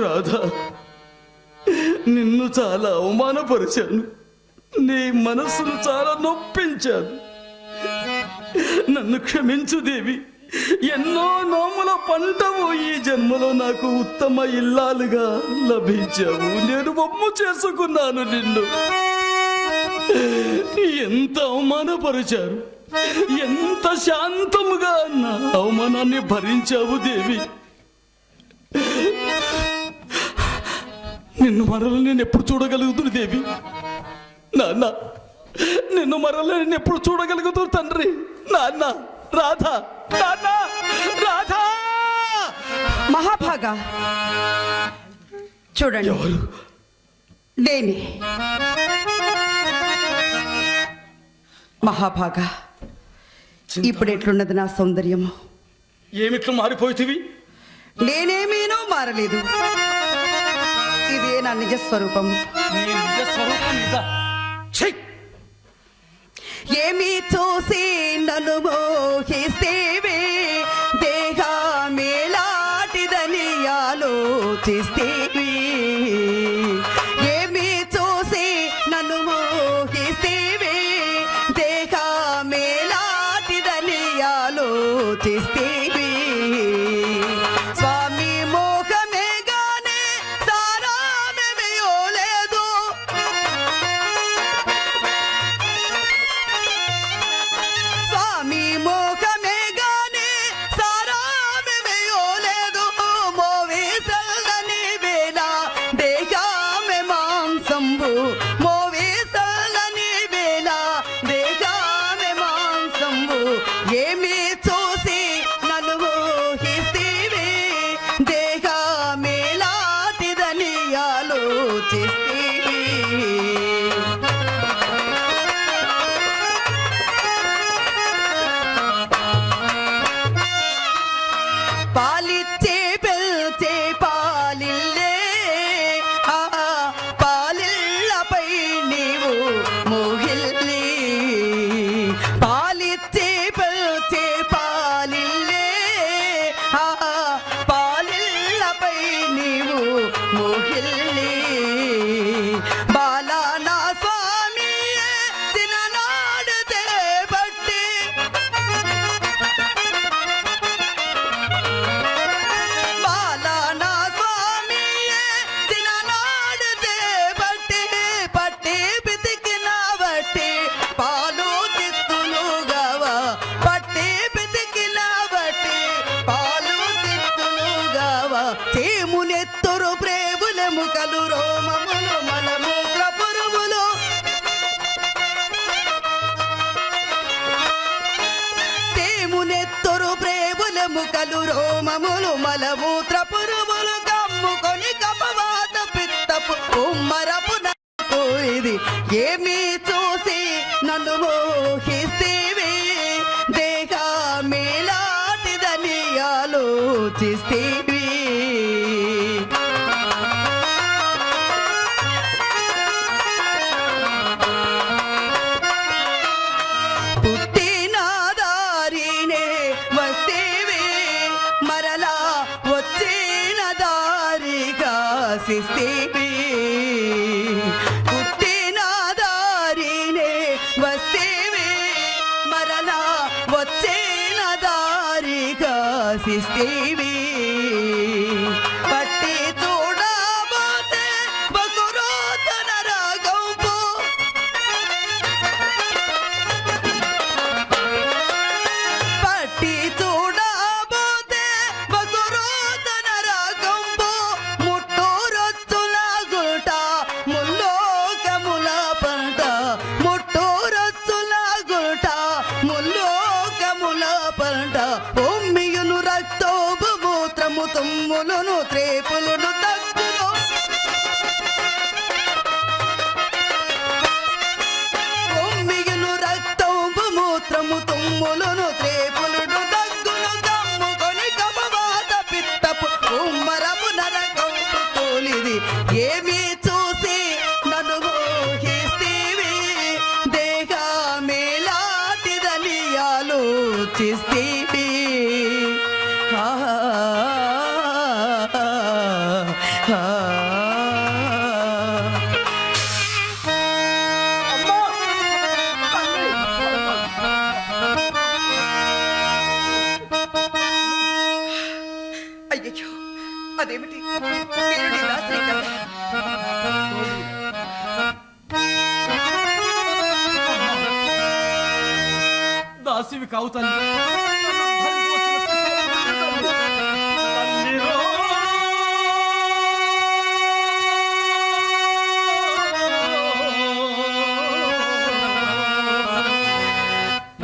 రాధా, నిన్ను చాలా అవమానపరిచాను, నీ మనస్సును చాలా నొప్పించాను. నన్ను క్షమించు దేవి. ఎన్నో నోముల పంటవు ఈ జన్మలో నాకు ఉత్తమ ఇల్లాలుగా లభించావు. నేను బొమ్ము చేసుకున్నాను నిన్ను. ఎంత అవమానపరిచారు, ఎంత శాంతముగా నా అవమానాన్ని భరించావు దేవి. నిన్ను మరల నేను ఎప్పుడు చూడగలుగుతున్నా దేవి? నాన్న, నిన్ను మరల నేను ఎప్పుడు చూడగలుగుతూ తండ్రి? నాన్న, రాధా, నాన్న, రాధా. మహాభాగా చూడండి, ఎవరు? నేనే మహాభాగా. ఇప్పుడు ఎట్లున్నది నా సౌందర్యము? ఏమిట్లు మారిపోయితివి? నేనేమీనూ మారలేదు. ఇదే నా నిజ స్వరూపము. ఏమి చూసి నన్ను మోహిస్తేవే, దేహమేలాంటిదని ఆలోచిస్తేవే. ఏమి చూసి నన్ను మోహిస్తేవే, దేహమేలాంటిదని ఆలోచిస్తేవే. స్వామి మోహమే గానే సారామేమీయలేదు. స్వామి మోహమే గానే సారామేమీయలేదు. మోవి సల్లని వేళ దేహమే మాంసంబు, మోవి సల్లని వేళ దేహమే మాంసంబు. ఏమి చూసి నన్ను మోహిస్తేవే, దేహమేలాంటిదని ఆలోచిస్తేవే. పాలిచ్చే పెల్చే పాలిల్లే, ఆ పాలిల్లపై నీవు మోహిల్లి. పాలిచ్చే పెల్చే పాలిల్లే, ఆ పాలిల్లపై నీవు మోహిల్లి. బాలా నా స్వామి చిన్ననాడు చేపట్టి, బాలా నా స్వామి చిన్ననాడు చేపట్టి, పట్టి పితికిన బట్టి పాలు తిత్తులుగావా. పట్టి పితికిన బట్టి పాలు తిత్తులుగావా. చేమునెత్తురు ప్రేముల ముఖలు, రోమములు మలమూత్ర పురుగులు. చేమునెత్తురు ప్రేముల ముఖలు, రోమములు మలమూత్ర పురుగులు. కమ్ముకొని కపవాత పిత్తపు ఉమ్మరపు నాకు ఇది. ఏమి చూసి నన్ను మోహిస్తేవే, దేహమేలాంటిదని ఆలోచిస్తేవే. పుట్టిన దారినే వస్తేవే, మరలా వచ్చిన దారిగా సిస్తేవే. పుట్టిన దారినే వస్తేవే, మరలా వచ్చిన దారిగా సిస్తేవే. పట్టి చూడబోతే బకురోతన రాగంపు, పట్టి చూడబోతే బకురోతన రాగంపు. ముట్టూరొచ్చుల గుట ముల్లోకముల పంట, ముట్టూరొచ్చుల గుట ముల్లోకముల పంట. భూమియును రక్తోబు మూత్రము తుమ్ములును త్రేపులును దగ్గును. భూమియును రక్తోబు మూత్రము తుమ్ములును త్రేపులును దగ్గును. కమ్ముకొని కపవాత పిత్తపు ఉమ్మరపు నరకంపు తోలిది. ఏమి చూసి నన్ను మోహిస్తే చేస్తే అయ్యో, అదేమిటి మీరు నీ దాసి కదా? దాసివి కావు తల్లి. తల్లిరో.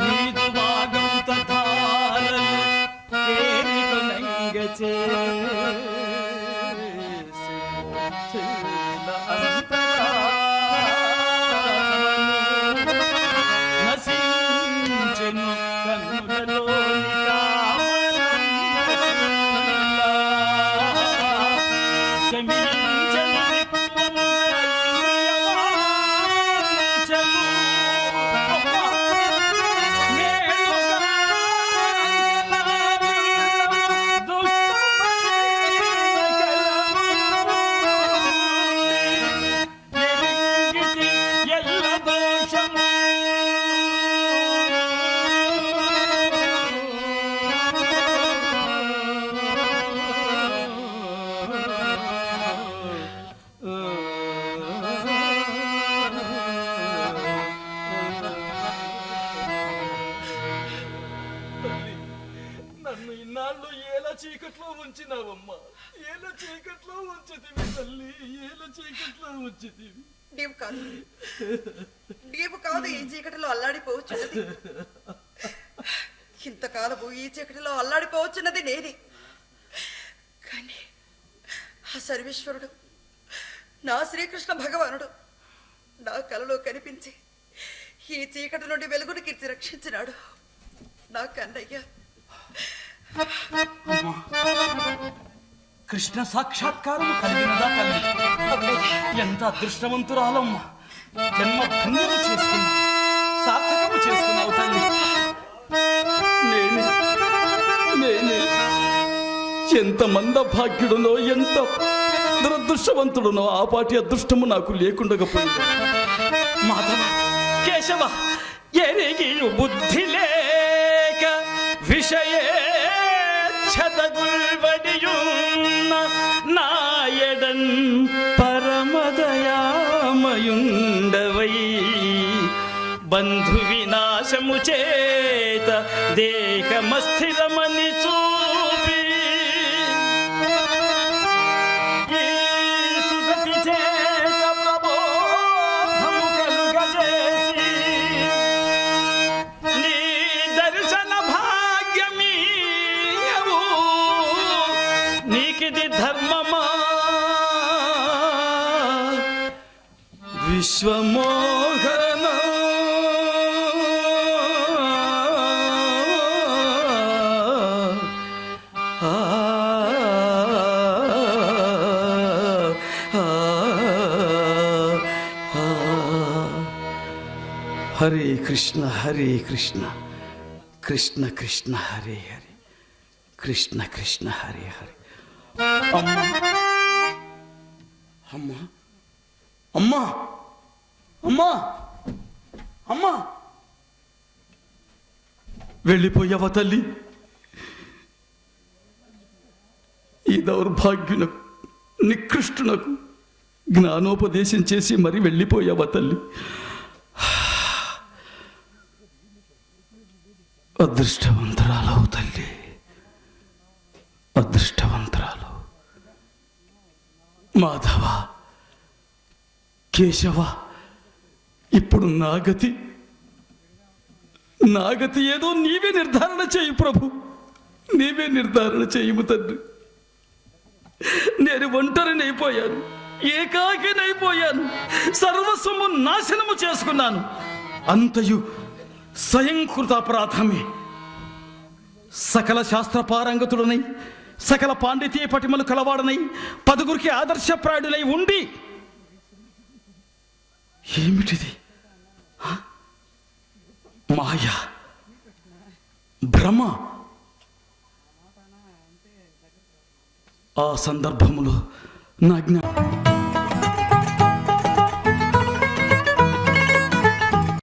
నీదు భాగం తథారలు కేరికు నంగచే నన్ను ఇన్నాళ్ళు ఏల చీకట్లో ఉంచినావమ్మా. ఏల చీకట్లో ఉంచితివి తల్లి, ఏల చీకట్లో ఉంచితివి. నీవు కాదు ఈ చీకటిలో అల్లాడిపోవచ్చున్నది. ఇంతకాలము ఈ చీకటిలో అల్లాడిపోవచ్చున్నది నేనే. కానీ ఆ సర్వేశ్వరుడు, నా శ్రీకృష్ణ భగవానుడు నా కలలో కనిపించి ఈ చీకటి నుండి వెలుగును కీర్చి రక్షించినాడు. నా కన్నయ్య కృష్ణ సాక్షాత్కారము కలిగినదా తల్లి? ఎంత అదృష్టవంతురాలమ్మా. జన్మ ధన్యము చేసుకున్నా, సార్థకము చేసుకున్నావు తల్లి. నేనే ఎంత మందభాగ్యుడునో, ఎంత దురదృష్టవంతుడునో. ఆ పాటి అదృష్టము నాకు లేకుండకపోయింది. మాధవ, కేశవ, ఎరిగియు బుద్ధి లేక విషయే చదగుల్వడియున్న నాయడన్ పరమదయామయుండవై బంధు వినాశము చేత దేహమస్థిరమని చూపి ఈ సుగతి చేత ప్రబోధము కలుగజేసి నీ దర్శన భాగ్యమీయవు. నీకిది ధర్మమా? విశ్వమోహన హరే కృష్ణ హరే కృష్ణ, కృష్ణ కృష్ణ హరే హరే, కృష్ణ కృష్ణ హరే హరే. అమ్మా అమ్మా అమ్మా అమ్మా అమ్మా, వెళ్ళిపోయావా తల్లి? ఈ దౌర్భాగ్యునకు, నికృష్టునకు జ్ఞానోపదేశం చేసి మరి వెళ్ళిపోయావా తల్లి? అదృష్టవంతురాలవు తల్లి, అదృష్టవంతురాలు. మాధవ, కేశవ, ఇప్పుడు నా గతి ఏదో నీవే నిర్ధారణ చేయి ప్రభు. నీవే నిర్ధారణ చేయము తండ్రి. నేను ఒంటరినైపోయాను, ఏకాకినైపోయాను, సర్వస్వము నాశనము చేసుకున్నాను. అంతయు స్వయంకృత అపరాధమే. సకల శాస్త్ర పారంగతుడనై, సకల పాండిత్య పటిమలు కలవాడనై, 10గురికి ఆదర్శప్రాయుడనై ఉండి ఏమిటిది? మాయ, భ్రమ. ఆ సందర్భములో నా